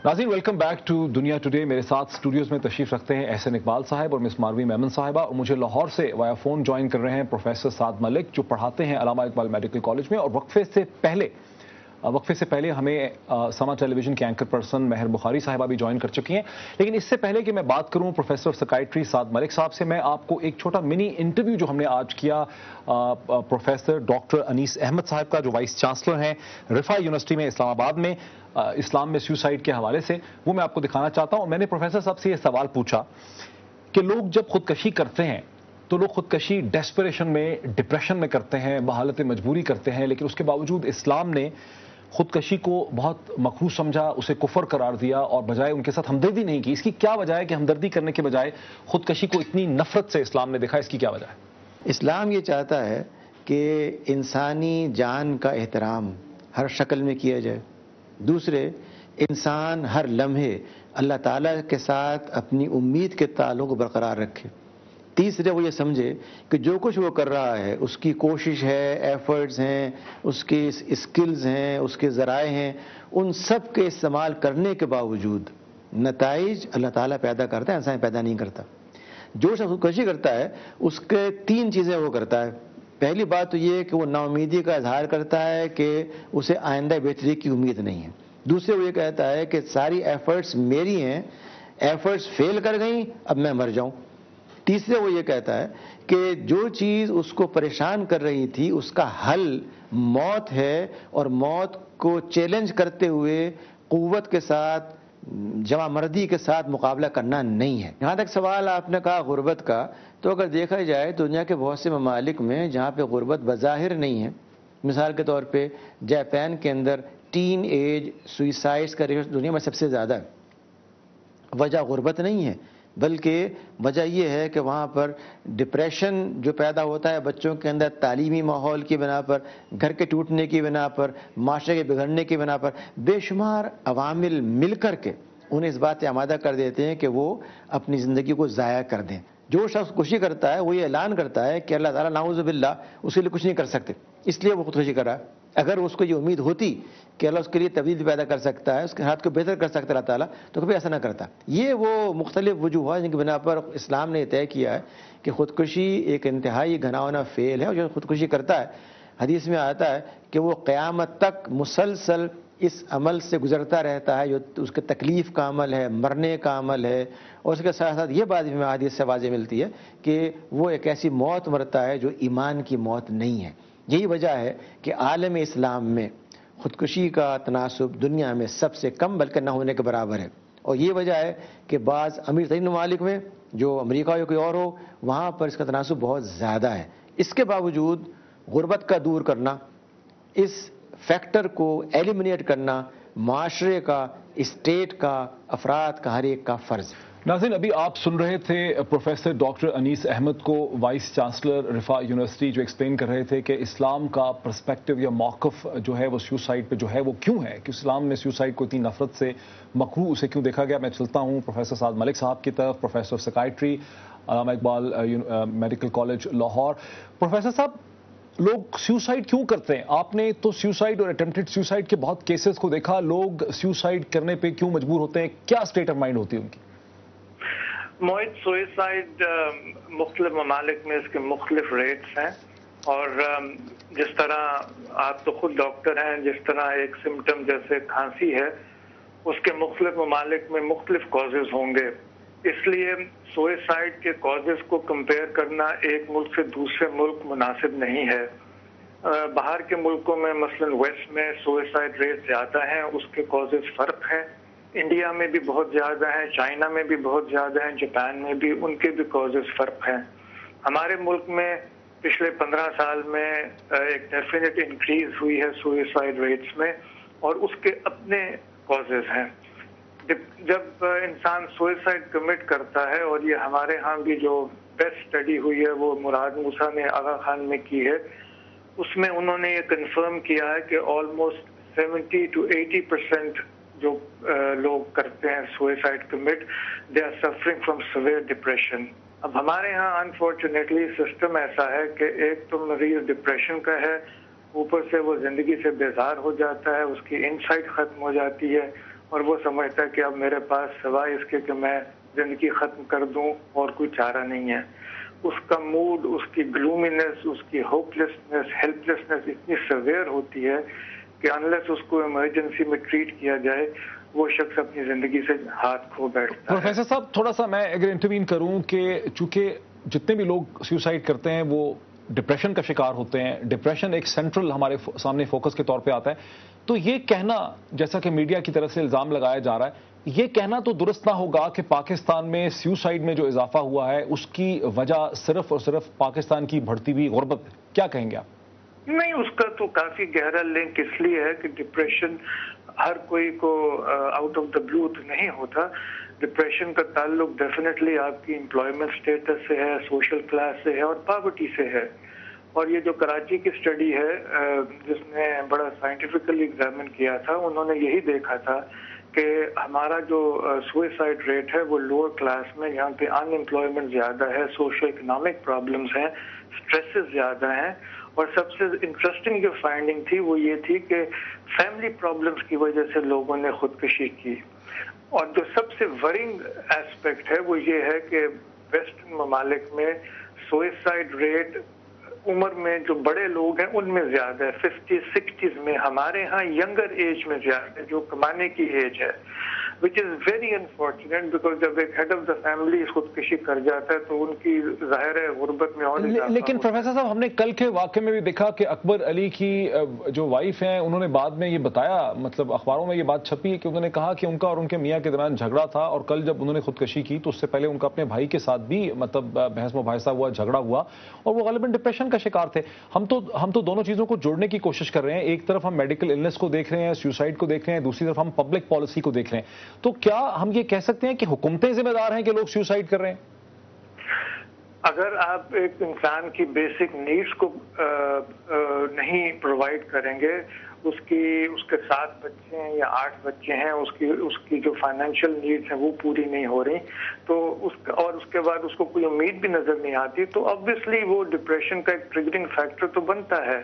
नाज़रीन welcome back to दुनिया today. मेरे साथ स्टूडियोज़ में तशरीफ रखते हैं एहसन इकबाल साहब और मिस मारवी मेमन साहिबा, और मुझे लाहौर से वाया फ़ोन ज्वाइन कर रहे हैं प्रोफेसर साद मलिक जो पढ़ाते हैं अल्लामा इकबाल मेडिकल कॉलेज में। और वक्फे से पहले हमें समा टेलीविज़न के एंकर पर्सन महर बुखारी साहिबा भी ज्वाइन कर चुकी हैं। लेकिन इससे पहले कि मैं बात करूं प्रोफेसर साइकाइट्री साद मलिक साहब से, मैं आपको एक छोटा मिनी इंटरव्यू जो हमने आज किया प्रोफेसर डॉक्टर अनीस अहमद साहब का, जो वाइस चांसलर हैं रिफा यूनिवर्सिटी में इस्लामाबाद में, इस्लाम में सुसाइड के हवाले से, वो मैं आपको दिखाना चाहता हूं। मैंने प्रोफेसर साहब से ये सवाल पूछा कि लोग जब खुदकशी करते हैं तो लोग खुदकशी डेस्परेशन में, डिप्रेशन में करते हैं, बहालत मजबूरी करते हैं, लेकिन उसके बावजूद इस्लाम ने खुदकशी को बहुत मकरूह समझा, उसे कुफर करार दिया और बजाय उनके साथ हमदर्दी नहीं की। इसकी क्या वजह है कि हमदर्दी करने के बजाय खुदकशी को इतनी नफरत से इस्लाम ने देखा? इसकी क्या वजह है? इस्लाम ये चाहता है कि इंसानी जान का एहतराम हर शक्ल में किया जाए। दूसरे, इंसान हर लम्हे अल्लाह ताला के साथ अपनी उम्मीद के ताल्लुक को बरकरार रखे। तीसरे, वो ये समझे कि जो कुछ वो कर रहा है, उसकी कोशिश है, एफर्ट्स हैं, उसकी स्किल्स हैं, उसके ज़राए हैं, उन सब के इस्तेमाल करने के बावजूद नताइज अल्लाह ताला पैदा करता है, इंसान पैदा नहीं करता। जो शख्स खुदकशी करता है उसके तीन चीज़ें वो करता है। पहली बात तो ये कि वो नाउमीदी का इजहार करता है कि उसे आइंदा बेहतरी की उम्मीद नहीं है। दूसरे, वो ये कहता है कि सारी एफर्ट्स मेरी हैं, एफर्ट्स फेल कर गई, अब मैं मर जाऊं। तीसरे, वो ये कहता है कि जो चीज़ उसको परेशान कर रही थी उसका हल मौत है, और मौत को चैलेंज करते हुए क़ुव्वत के साथ, जमा मर्दी के साथ मुकाबला करना नहीं है। यहाँ तक सवाल आपने कहा गुर्बत का, तो अगर देखा जाए तो दुनिया के बहुत से ममालिक में जहाँ पे गुर्बत बज़ाहिर नहीं है, मिसाल के तौर पे जापान के अंदर टीन एज सुइसाइड्स का रेट दुनिया में सबसे ज़्यादा है। वजह गुर्बत नहीं है, बल्कि वजह यह है कि वहाँ पर डिप्रेशन जो पैदा होता है बच्चों के अंदर तालीमी माहौल की बिना पर, घर के टूटने की बिना पर, माशरे के बिगड़ने की बिना पर, बेशुमार अवामिल मिल कर के उन्हें इस बात से आमादा कर देते हैं कि वो अपनी ज़िंदगी को ज़ाया कर दें। जो शख्स खुदकशी करता है वो ये ऐलान करता है कि अल्लाह ताला नाउज़ु बिल्लाह उसके लिए कुछ नहीं कर सकते, इसलिए वो खुदकशी कर रहा है। अगर उसको ये उम्मीद होती कि अल्लाह उसके लिए तब्दीली पैदा कर सकता है, उसके हाथ को बेहतर कर सकता है अल्लाह ताला, तो कभी ऐसा ना करता। ये वो मुख्तलिफ वजूहात जिनकी बिना पर इस्लाम ने तय किया है कि खुदकुशी एक इंतहाई घनावना फेल है, और जो खुदकुशी करता है हदीस में आता है कि वो क़यामत तक मुसलसल इस अमल से गुजरता रहता है, जो उसके तकलीफ़ का अमल है, मरने का अमल है। और उसके साथ साथ ये बात भी हमें हदीस से वाज़ेह मिलती है कि वो एक ऐसी मौत मरता है जो ईमान की मौत नहीं है। यही वजह है कि आलम इस्लाम में खुदकुशी का तनासुब दुनिया में सबसे कम बल्कि न होने के बराबर है। और ये वजह है कि बाज़ अमीर तरीन ममालिक में, जो अमरीका या कोई और हो, वहाँ पर इसका तनासुब बहुत ज़्यादा है। इसके बावजूद गुर्बत का दूर करना, इस फैक्टर को एलिमिनेट करना माशरे का, स्टेट का, अफराद का, हर एक का फ़र्ज़ है। नाज़रीन, अभी आप सुन रहे थे प्रोफेसर डॉक्टर अनीस अहमद को, वाइस चांसलर रिफा यूनिवर्सिटी, जो एक्सप्लेन कर रहे थे कि इस्लाम का पर्सपेक्टिव या मौक़िफ़ जो है वो सुसाइड पे जो है वो क्यों है, कि इस्लाम में सुसाइड को इतनी नफरत से, मकरूह उसे क्यों देखा गया। मैं चलता हूँ प्रोफेसर साद मलिक साहब की तरफ, professor psychiatry Allama Iqbal medical college Lahore. Professor साहब, लोग सुसाइड क्यों करते हैं? आपने तो सुसाइड और अटेम्प्टेड सुसाइड के बहुत केसेस को देखा। लोग सुसाइड करने पे क्यों मजबूर होते हैं? क्या स्टेट ऑफ माइंड होती है उनकी? मोइद, सुइसाइड मुख्तलिफ ममालिक में इसके मुख्तलिफ रेट्स हैं, और जिस तरह आप तो खुद डॉक्टर हैं, जिस तरह एक सिम्टम जैसे खांसी है उसके मुख्तलिफ ममालिक में मुख्तलिफ कॉजेज़ होंगे। इसलिए सुइसाइड के कॉजेज़ को कंपेयर करना एक मुल्क से दूसरे मुल्क मुनासिब नहीं है। बाहर के मुल्कों में मसलन वेस्ट में सुइसाइड रेट ज़्यादा हैं, उसके कॉजेज़ फ़र्क हैं। इंडिया में भी बहुत ज़्यादा हैं, चाइना में भी बहुत ज़्यादा हैं, जापान में भी, उनके भी कॉजेज़ फ़र्क हैं। हमारे मुल्क में पिछले 15 साल में एक डेफिनेट इंक्रीज़ हुई है सुइसाइड रेट्स में, और उसके अपने कॉजेज़ हैं। जब इंसान सुइसाइड कमिट करता है, और ये हमारे यहाँ भी जो बेस्ट स्टडी हुई है वो मुराद मूसा ने आगा खान में की है, उसमें उन्होंने ये कंफर्म किया है कि ऑलमोस्ट 70 to 80% जो लोग करते हैं suicide commit, they are suffering from severe depression. अब हमारे यहाँ अनफॉर्चुनेटली सिस्टम ऐसा है कि एक तो मरीज डिप्रेशन का है, ऊपर से वो ज़िंदगी से बेजार हो जाता है, उसकी इनसाइट ख़त्म हो जाती है, اور وہ سمجھتا ہے کہ اب میرے پاس سوائے اس کے کہ میں زندگی ختم کر دوں اور کوئی چارہ نہیں ہے. اس کا موڈ، اس کی گلومینس، اس کی ہوپلیسنس، ہیلپلیسنس اتنی سیویئر ہوتی ہے کہ انلیس اس کو ایمرجنسی میں ٹریٹ کیا جائے وہ شخص اپنی زندگی سے ہاتھ کھو بیٹھتا ہے. پروفیسر صاحب تھوڑا سا میں اگر انٹروین کروں کہ چونکہ جتنے بھی لوگ سیوسائڈ کرتے ہیں وہ ڈپریشن کا شکار ہوتے ہیں، ڈپریشن ایک سینٹرل ہمارے سامنے فوکس کے طور پہ آتا ہے، تو یہ کہنا جیسا کہ میڈیا کی طرف سے الزام لگایا جا رہا ہے، یہ کہنا تو درست نہ ہوگا کہ پاکستان میں سیوسائڈ میں جو اضافہ ہوا ہے اس کی وجہ صرف اور صرف پاکستان کی بڑھتی ہوئی غربت ہے. کیا کہیں گے آپ؟ نہیں، اس کا تو کافی گہرا لنک اس لیے ہے کہ ڈپریشن ہر کوئی کو آؤٹ آف دا بلو تو نہیں ہوتا. ڈپریشن کا تعلق ڈیفینیٹلی آپ کی امپلائمنٹ اسٹیٹس سے ہے، سوشل کلاس سے ہے اور پاورٹی سے ہے. اور یہ جو کراچی کی اسٹڈی ہے جس نے بڑا سائنٹیفکلی ایگزامن کیا تھا، انہوں نے یہی دیکھا تھا کہ ہمارا جو سوئسائڈ ریٹ ہے وہ لوور کلاس میں، یہاں پہ ان امپلائمنٹ زیادہ ہے، سوشو اکنامک پرابلمس ہیں، اسٹریسز زیادہ ہیں، اور سب سے انٹرسٹنگ جو فائنڈنگ تھی وہ یہ تھی کہ فیملی پرابلمس کی وجہ سے لوگوں نے خودکشی کی. اور جو سب سے ورنگ ایسپیکٹ ہے وہ یہ ہے کہ ویسٹرن ممالک میں سوئسائڈ ریٹ عمر میں جو بڑے لوگ ہیں ان میں زیادہ ہے، 50s 60s میں. ہمارے ہاں ینگر ایج میں زیادہ ہے جو کمانے کی ایج ہے، which is very unfortunate because جب ایک ہیڈ آف دا فیملی خودکشی کر جاتا ہے تو ان کی ظاہر ہے غربت میں اور لیکن پروفیسر صاحب ہم نے کل کے واقعے میں بھی دیکھا کہ اکبر علی کی جو وائف ہیں انہوں نے بعد میں یہ بتایا، مطلب اخباروں میں یہ بات چھپی ہے کہ انہوں نے کہا کہ ان کا اور ان کے میاں کے درمیان جھگڑا تھا، اور کل جب انہوں نے خودکشی کی تو اس سے پہلے ان کا اپنے بھائی کے ساتھ بھی مطلب بحث مباحثہ ہوا، جھگڑا ہوا، اور وہ غالباً ڈپریشن کا شکار تھے. ہم تو دونوں چیزوں کو جوڑنے کی کوشش کر رہے ہیں. ایک طرف ہم میڈیکل النس کو دیکھ رہے ہیں، سیوسائڈ کو دیکھ رہے ہیں، دوسری طرف ہم پبلک پالیسی کو دیکھ رہے ہیں. تو کیا ہم یہ کہہ سکتے ہیں کہ حکومتیں ذمہ دار ہیں کہ لوگ سیوسائڈ کر رہے ہیں؟ اگر آپ ایک انسان کی بیسک نیڈز کو نہیں پرووائڈ کریں گے، اس کے 7 بچے ہیں یا 8 بچے ہیں، اس کی جو فائنینشیل نیڈز ہیں وہ پوری نہیں ہو رہی، تو اس کے بعد اس کو کوئی امید بھی نظر نہیں آتی، تو obviously وہ ڈپریشن کا ایک ٹریگرنگ فیکٹر تو بنتا ہے.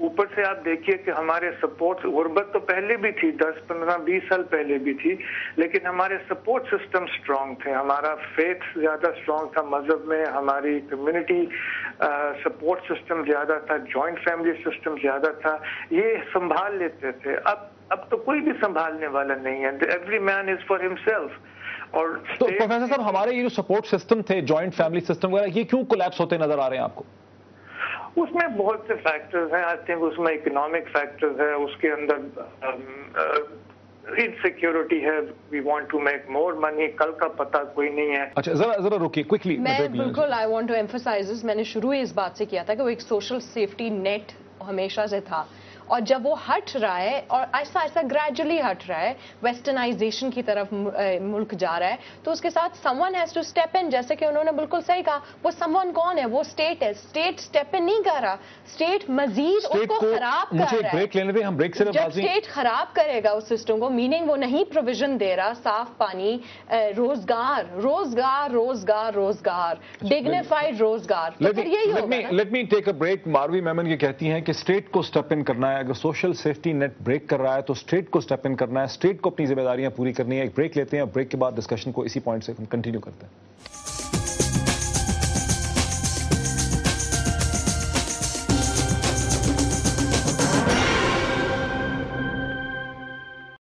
اوپر سے آپ دیکھیے کہ ہمارے سپورٹ، غربت تو پہلے بھی تھی، 10 15 20 سال پہلے بھی تھی، لیکن ہمارے سپورٹ سسٹم سٹرونگ تھے، ہمارا فیتھ زیادہ سٹرونگ تھا مذہب میں، ہماری کمیونٹی سپورٹ سسٹم زیادہ تھا، جوائنٹ فیملی سسٹم زیادہ تھا، یہ سنبھال لیتے تھے. اب تو کوئی بھی سنبھالنے والا نہیں ہے. Every man is for himself. اور تو پروفیسر صاحب ہمارے یہ جو سپورٹ سسٹم تھے، جوائنٹ فیملی سسٹم وغیرہ، یہ کیوں کولیپس ہوتے نظر آ رہے ہیں آپ کو؟ اس میں بہت سے فیکٹرز ہیں. آئی تھنک اس میں اکنامک فیکٹرز ہے، اس کے اندر انسیکیورٹی ہے، we want to make more money, کل کا پتہ کوئی نہیں ہے. اچھا ذرا رکیے کوئکلی. میں بالکل آئی وانٹ ٹو ایمفسائز، میں نے شروع ہی اس بات سے کیا تھا کہ وہ ایک سوشل سیفٹی نیٹ ہمیشہ سے تھا، اور جب وہ ہٹ رہا ہے اور ایسا گریجولی ہٹ رہا ہے، ویسٹرنائزیشن کی طرف ملک جا رہا ہے، تو اس کے ساتھ someone has to step in. جیسے کہ انہوں نے بالکل صحیح کہا، وہ سم ون کون ہے؟ وہ اسٹیٹ ہے. اسٹیٹ اسٹیپ ان نہیں کر رہا، اسٹیٹ مزید اس کو خراب کر رہا ہے. بریک لینے دیں، ہم بریک سے جب اسٹیٹ خراب کرے گا اس سسٹم کو، میننگ وہ نہیں پروویژن دے رہا، صاف پانی، روزگار روزگار روزگار روزگار ڈگنیفائڈ روزگار، تو پھر یہی ہوگا. Let me take a break. Marvi Memon یہ کہتی ہیں کہ اسٹیٹ کو اسٹیپ ان کرنا ہے. اگر سوشل سیفٹی نیٹ بریک کر رہا ہے تو اسٹیٹ کو اسٹیپ ان کرنا ہے، اسٹیٹ کو اپنی ذمہ داریاں پوری کرنی ہے. ایک بریک لیتے ہیں، بریک کے بعد ڈسکشن کو اسی پوائنٹ سے ہم کنٹینیو کرتے ہیں.